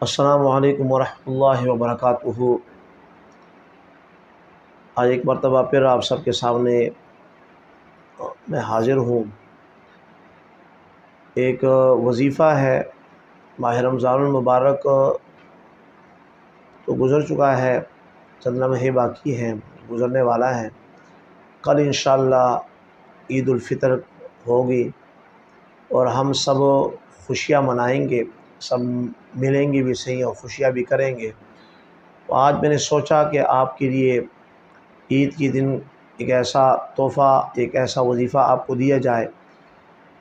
السلام علیکم ورحمۃ اللہ وبرکاتہ۔ آج ایک مرتبہ پھر آپ سب کے سامنے میں حاضر ہوں۔ ایک وظیفہ ہے، ماہ رمضان المبارک تو گزر چکا ہے، چند لمحے باقی ہیں، گزرنے والا ہے۔ کل انشاءاللہ عید الفطر ہوگی اور ہم سب خوشیاں منائیں گے، سب ملیں گے بھی صحیح اور خوشیاں بھی کریں گے۔ تو آج میں نے سوچا کہ آپ کے لیے عید کے دن ایک ایسا تحفہ، ایک ایسا وظیفہ آپ کو دیا جائے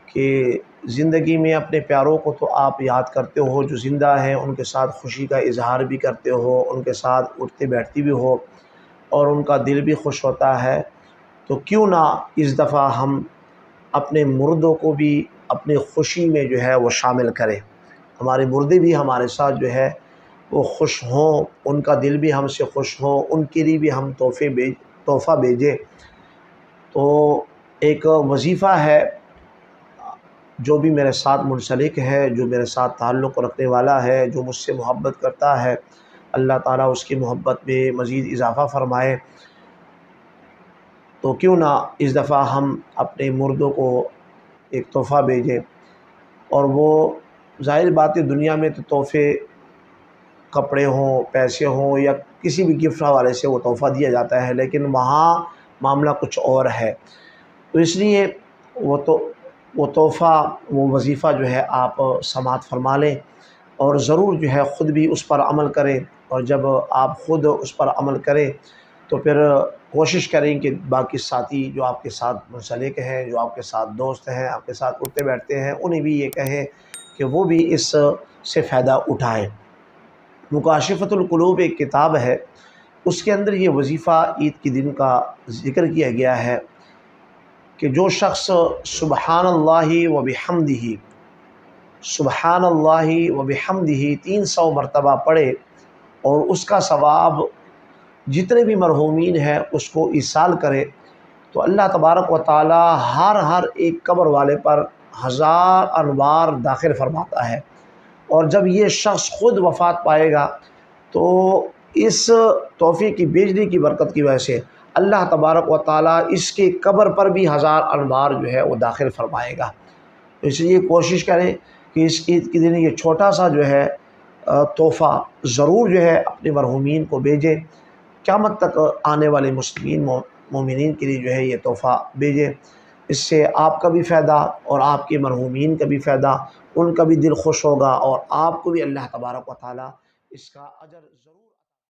کہ زندگی میں اپنے پیاروں کو تو آپ یاد کرتے ہو، جو زندہ ہیں ان کے ساتھ خوشی کا اظہار بھی کرتے ہو، ان کے ساتھ اٹھتے بیٹھتی بھی ہو اور ان کا دل بھی خوش ہوتا ہے۔ تو کیوں نہ اس دفعہ ہم اپنے مردوں کو بھی اپنی خوشی میں جو ہے وہ شامل کریں، ہمارے مردے بھی ہمارے ساتھ جو ہے وہ خوش ہوں، ان کا دل بھی ہم سے خوش ہو، ان کے لیے بھی ہم تحفہ بھیجیں۔ تو ایک وظیفہ ہے جو بھی میرے ساتھ منسلک ہے، جو میرے ساتھ تعلق رکھنے والا ہے، جو مجھ سے محبت کرتا ہے، اللہ تعالیٰ اس کی محبت میں مزید اضافہ فرمائے۔ تو کیوں نہ اس دفعہ ہم اپنے مردوں کو ایک تحفہ بھیجیں۔ اور وہ ظاہر بات ہے، دنیا میں تو تحفے کپڑے ہوں، پیسے ہوں یا کسی بھی گفٹ حوالے سے وہ تحفہ دیا جاتا ہے، لیکن وہاں معاملہ کچھ اور ہے۔ تو اس لیے وہ تحفہ، وہ وظیفہ جو ہے آپ سماعت فرما لیں اور ضرور جو ہے خود بھی اس پر عمل کریں۔ اور جب آپ خود اس پر عمل کریں تو پھر کوشش کریں کہ باقی ساتھی جو آپ کے ساتھ منسلک ہیں، جو آپ کے ساتھ دوست ہیں، آپ کے ساتھ اٹھتے بیٹھتے ہیں، انہیں بھی یہ کہیں کہ وہ بھی اس سے فائدہ اٹھائیں۔ مکاشفۃ القلوب ایک کتاب ہے، اس کے اندر یہ وظیفہ عید کے دن کا ذکر کیا گیا ہے کہ جو شخص سبحان اللہ و بحمدہ، سبحان اللہ و بحمدہ 300 مرتبہ پڑھے اور اس کا ثواب جتنے بھی مرحومین ہیں اس کو ایصال کرے، تو اللہ تبارک و تعالی ہر ایک قبر والے پر 1000 انوار داخل فرماتا ہے۔ اور جب یہ شخص خود وفات پائے گا تو اس تحفے کی بھیجنے کی برکت کی وجہ سے اللہ تبارک و تعالیٰ اس کے قبر پر بھی 1000 انوار جو ہے وہ داخل فرمائے گا۔ اس لیے کوشش کریں کہ اس عید کے دن یہ چھوٹا سا جو ہے تحفہ ضرور جو ہے اپنے مرحومین کو بھیجیں۔ قیامت تک آنے والے مسلمین مومنین کے لیے جو ہے یہ تحفہ بھیجیں، اس سے آپ کا بھی فائدہ اور آپ کے مرحومین کا بھی فائدہ، ان کا بھی دل خوش ہوگا اور آپ کو بھی اللہ تبارک و تعالیٰ اس کا اجر ضرور